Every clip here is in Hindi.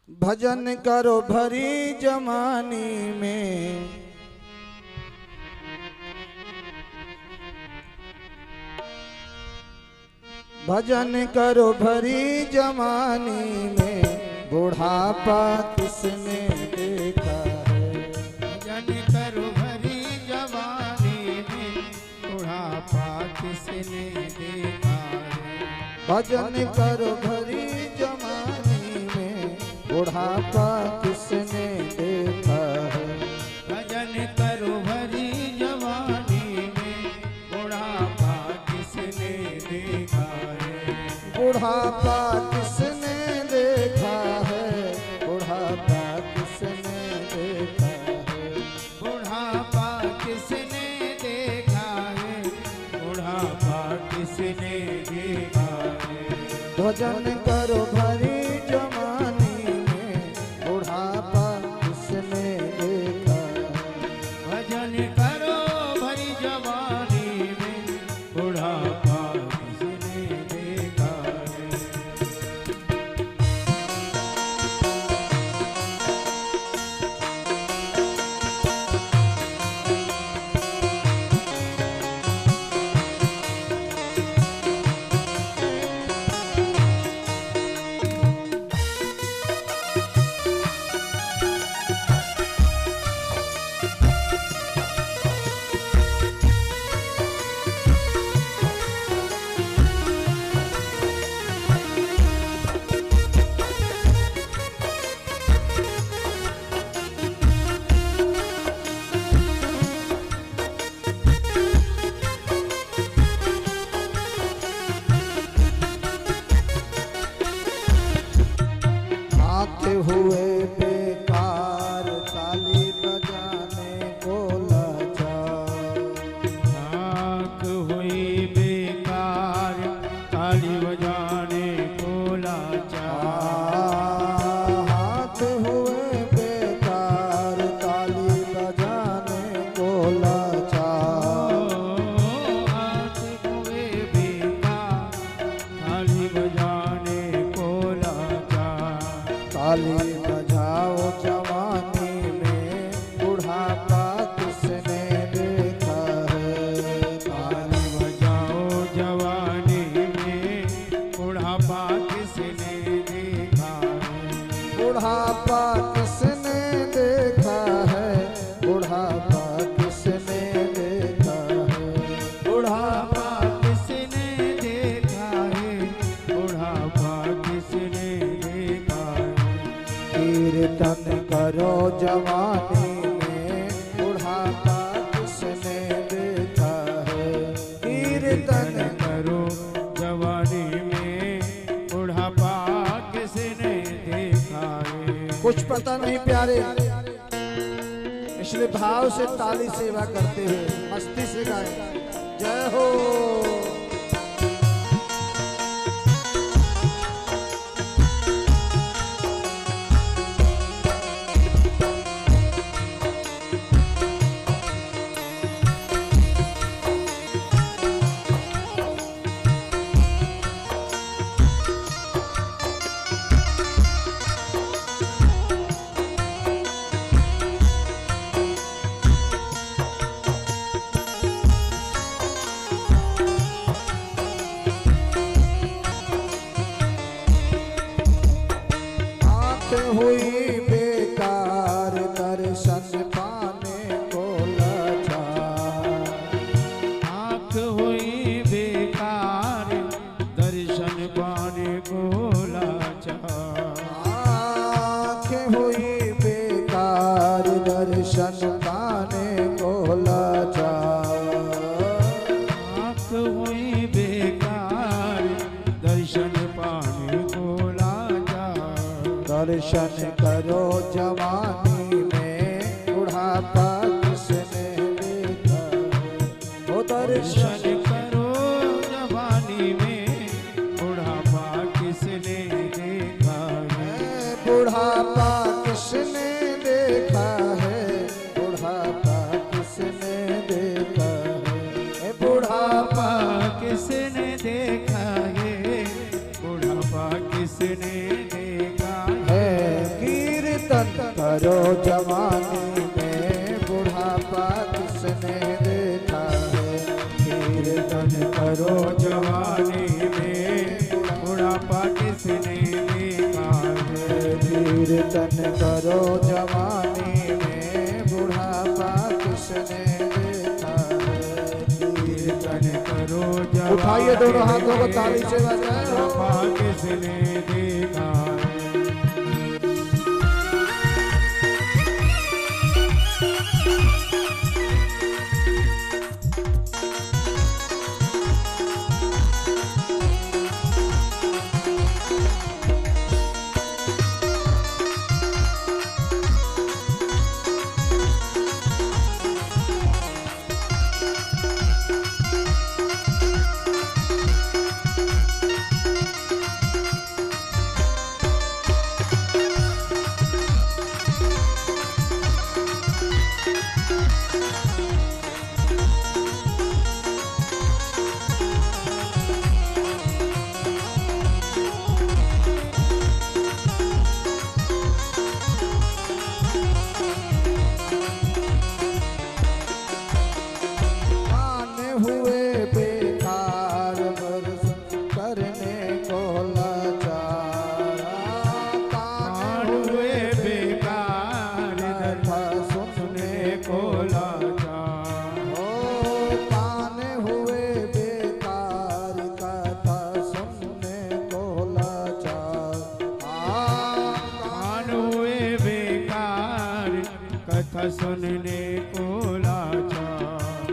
भजन करो भरी जवानी में, भजन करो भरी जवानी में, बुढ़ापा किसने देखा है। भजन करो भरी जवानी में, बुढ़ापा किसने देखा है। भजन करो भरी जवानी में, बुढ़ापा किसने देखा है। भजन करो भरी जवानी में, बुढ़ापा किसने देखा है। बुढ़ापा किसने देखा है, बुढ़ापा किसने देखा है। बुढ़ापा किसने देखा है, बुढ़ापा किसने देखा है। भजन करो भरी जवानी में, बुढ़ापा किसने देखा है। भजन करो भरी जवानी में, बुढ़ापा किसने देखा है। आते हुए बेकार ताली बजाने को लाचार। आँख हुई बेकार ताली बजाने को लाचार। हाथ हुए बेकार ताली बजाने को लाचार। हाथ हुए बेकार ताली बजाने को लाचार। ताली बजाओ जवानी में, बुढ़ापा किसने देखा है। ताली बजाओ जवानी में, बुढ़ापा किसने देखा है। बुढ़ापा किसने देखा है, बुढ़ापा किसने देखा है। बुढ़ापा किसने देखा है, बुढ़ापा किसने देखा है। कीर्तन करो जवानी में, बुढ़ापा किसने देखा है। कीर्तन करो जवानी में, बुढ़ापा किसने देखा है। कुछ पता नहीं प्यारे, इसलिए भाव से ताली सेवा करते हुए मस्ती से गाए। जय हो। आँख हुई बेकार दर्शन पाने को लाचार। आँख हुई बेकार दर्शन पाने को लाचार। आँख हुई बेकार दर्शन पाने को लाचार। आँख हुई बेकार दर्शन पाने को लाचार। दर्शन करो जवानी में, बुढ़ापा किसने देखा है। ओ दर्शन दर्शन करो जवानी में, बुढ़ापा किसने देखा है। बुढ़ापा किसने देखा है, बुढ़ापा किसने देखा है। बुढ़ापा किसने देखा है, बुढ़ापा किसने देखा है। कीर्तन करो जवानी में बुढ़ापा किसने देखा है। कीर्तन करो जवानी में बुढ़ापा किसने देखा है। कीर्तन करो जवानी में बुढ़ापा किसने देखा है। कीर्तन करो जवानी उठाइए दोनों हाथों को ताली से बजाएं। बुढ़ापा किसने देखा है। सुनने को लाचार।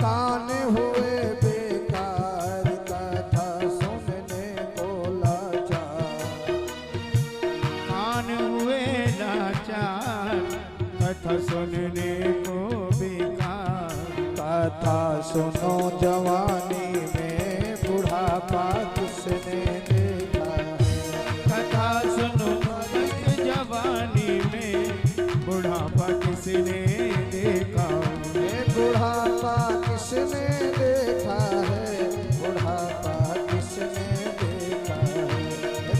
कान हुए बेकार कथा सुनने को लाचार। कान हुए लाचार कथा सुनने को बेकार। कथा सुनो जवानी में बुढ़ापा किसने देखा है। कथा सुनो जवानी में बुढ़ापा किसने देखा है। बुढ़ापा किसने देखा है। बुढ़ापा किसने देखा है।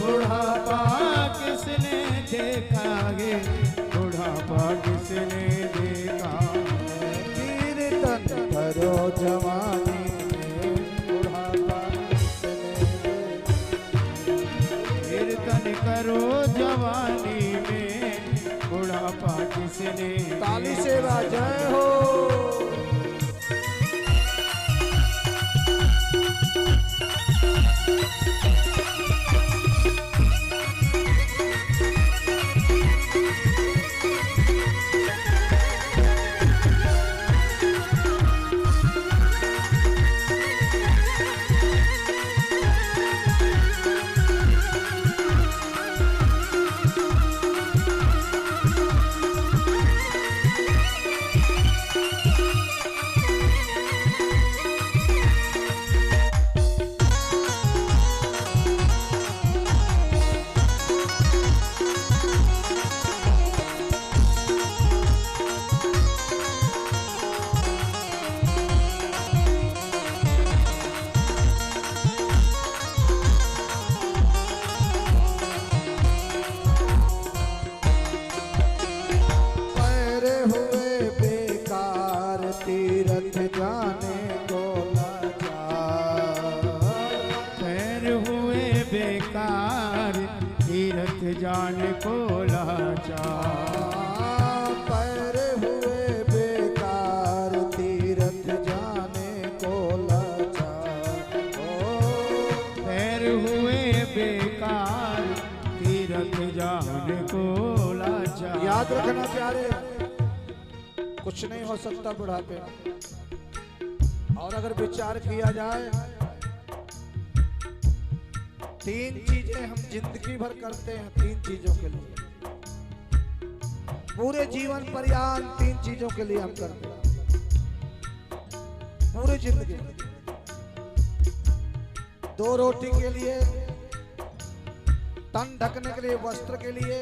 बुढ़ापा किसने देखा है। बुढ़ापा किसने देखा है। कीर्तन करो जवानी में बुढ़ापा किसने देखा। कीर्तन करो जवानी में बुढ़ापा किसने। ताली से जय हो। तीरथ जाने को लाचार। पैर हुए बेकार तीरथ जाने को लाचार। पैर हुए बेकार तीरथ जाने को लाचार। पैर हुए बेकार तीरथ जाने को लाचार। याद रखना प्यारे, कुछ नहीं हो सकता बुढ़ापे में। और अगर विचार किया जाए, तीन चीजें हम जिंदगी भर करते हैं, तीन चीजों के लिए पूरे जीवन पर्यंत तीन चीजों के लिए हम करते हैं पूरी जिंदगी। 2 रोटी के लिए, तन ढकने के लिए, वस्त्र के लिए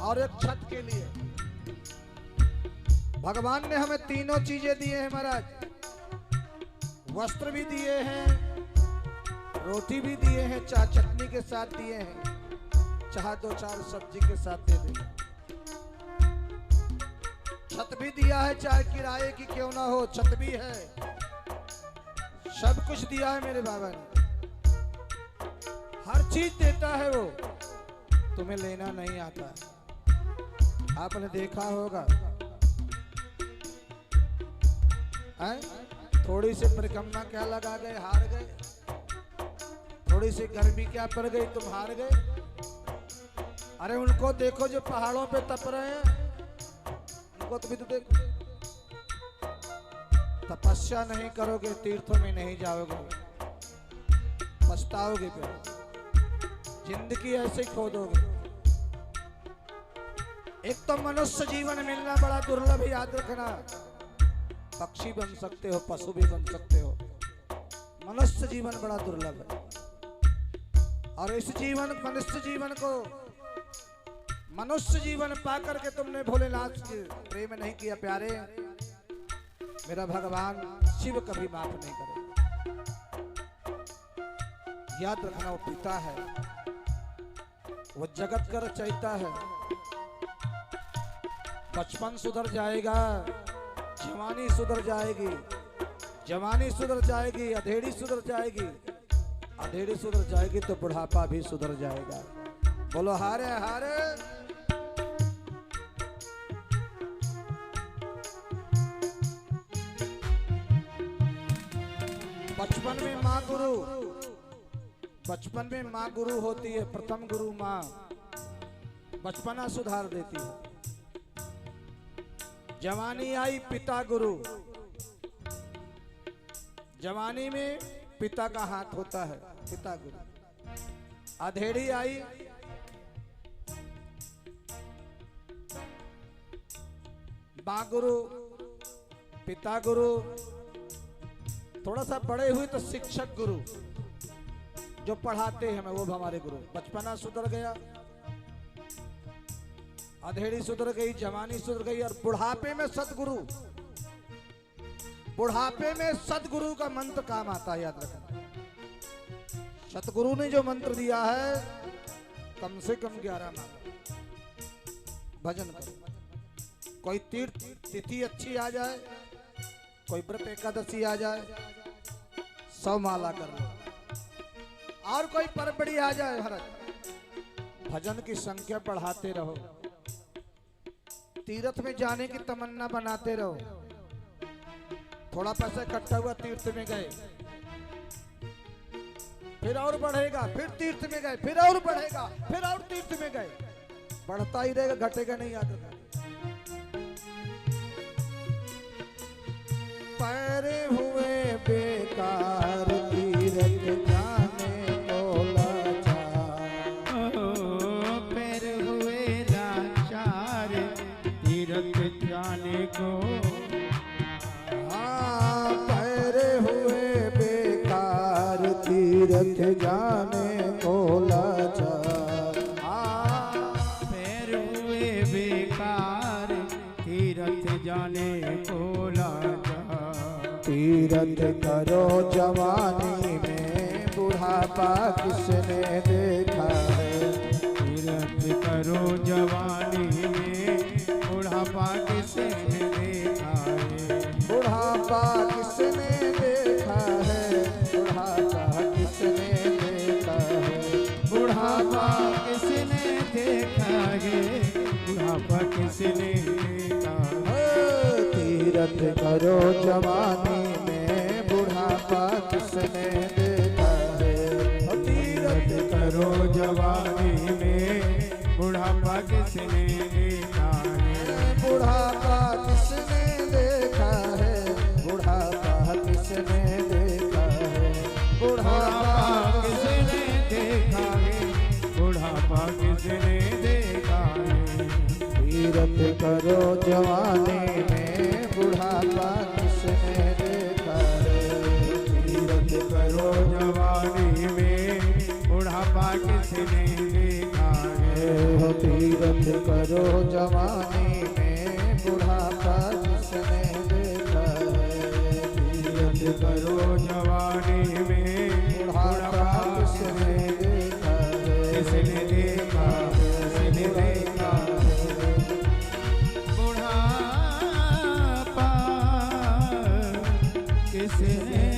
और एक छत के लिए। भगवान ने हमें तीनों चीजें दिए हैं महाराज। वस्त्र भी दिए हैं, रोटी भी दिए हैं, चटनी के के साथ दिए हैं, चाहे 2-4 सब्जी के साथ दे दे। छत भी दिया है, चाहे किराए की क्यों ना हो, छत भी है, सब कुछ दिया है मेरे बाबा ने। हर चीज देता है वो, तुम्हें लेना नहीं आता है। आपने देखा होगा, थोड़ी सी परिक्रमा क्या लगा गए, हार गए। थोड़ी सी गर्मी क्या पड़ गई, तुम हार गए। अरे उनको देखो जो पहाड़ों पे तप रहे हैं, उनको तो भी तो देखो। तपस्या नहीं करोगे, तीर्थों में नहीं जाओगे, पछताओगे फिर, जिंदगी ऐसे ही खो दोगे। एक तो मनुष्य जीवन मिलना बड़ा दुर्लभ है, याद रखना। पक्षी बन सकते हो, पशु भी बन सकते हो, मनुष्य जीवन बड़ा दुर्लभ है। और इस जीवन, मनुष्य जीवन को, मनुष्य जीवन पाकर के तुमने भोलेनाथ के प्रेम नहीं किया प्यारे, मेरा भगवान शिव कभी माफ नहीं करे। याद रखना, वो पिता है, वो जगत का रचयिता है। बचपन सुधर जाएगा, जवानी सुधर जाएगी, जवानी सुधर जाएगी, अधेड़ी सुधर जाएगी, अधेड़ी सुधर जाएगी तो बुढ़ापा भी सुधर जाएगा। बोलो हारे हारे। बचपन में माँ गुरु, बचपन में माँ गुरु होती है, प्रथम गुरु माँ बचपना सुधार देती है। जवानी आई पिता गुरु, जवानी में पिता का हाथ होता है, पिता गुरु। अधेड़ी आई माँ गुरु, पिता गुरु, थोड़ा सा बड़े हुए तो शिक्षक गुरु, जो पढ़ाते हैं हमें, वो हमारे गुरु। बचपना सुधर गया, अधेड़ी सुधर गई, जवानी सुधर गई, और बुढ़ापे में सतगुरु, बुढ़ापे में सतगुरु का मंत्र काम आता है, याद रखना। सतगुरु ने जो मंत्र दिया है, कम से कम 11 माला भजन करो। कोई तीर्थ तिथि अच्छी आ जाए, कोई व्रत एकादशी आ जाए, 100 माला कर लो। और कोई पर्व बड़ी आ जाए महाराज, भजन की संख्या बढ़ाते रहो। तीर्थ में जाने की तमन्ना बनाते रहो। थोड़ा पैसा इकट्ठा हुआ, तीर्थ में गए, फिर और बढ़ेगा, फिर तीर्थ में गए, फिर और बढ़ेगा, फिर और तीर्थ में गए, बढ़ता ही रहेगा, घटेगा नहीं। याद रखना, पैरे हुए बेकार तीर्थ जाने को लाचार, पैर हुए लाचार तीर्थ जाने को। हाँ, पैरे हुए बेकार तीर्थ जाने को लाचार। हाँ, पैर हुए बेकार तीर्थ जाने को लाचार। तीरथ करो जवानी में, बुढ़ापा किसने देखा है। तीर्थ करो जवानी में, बुढ़ापा किसने देखा है। बुढ़ापा किसने देखा है, बुढ़ापा किसने देखा है। बुढ़ापा किसने देखा है, बुढ़ापा किसने देखा है। तीरथ करो जवानी में, बुढ़ापा किसने देखा है। तीर्थ करो जवानी में, बुढ़ापा किसने देखा है। बुढ़ापा किसने देखा है, बुढ़ापा किसने देखा है। बुढ़ापा किसने देखा है, बुढ़ापा किसने देखा है। तीरथ करो जवानी में, बुढ़ापा किसने देखा है। तीर्थ करो जवानी में, बुढ़ापा किसने देखा है। तीरथ करो जवानी में, बुढ़ापा किसने देखा है। तीर्थ करो जवानी में, बुढ़ापा किसने देखा है। किसने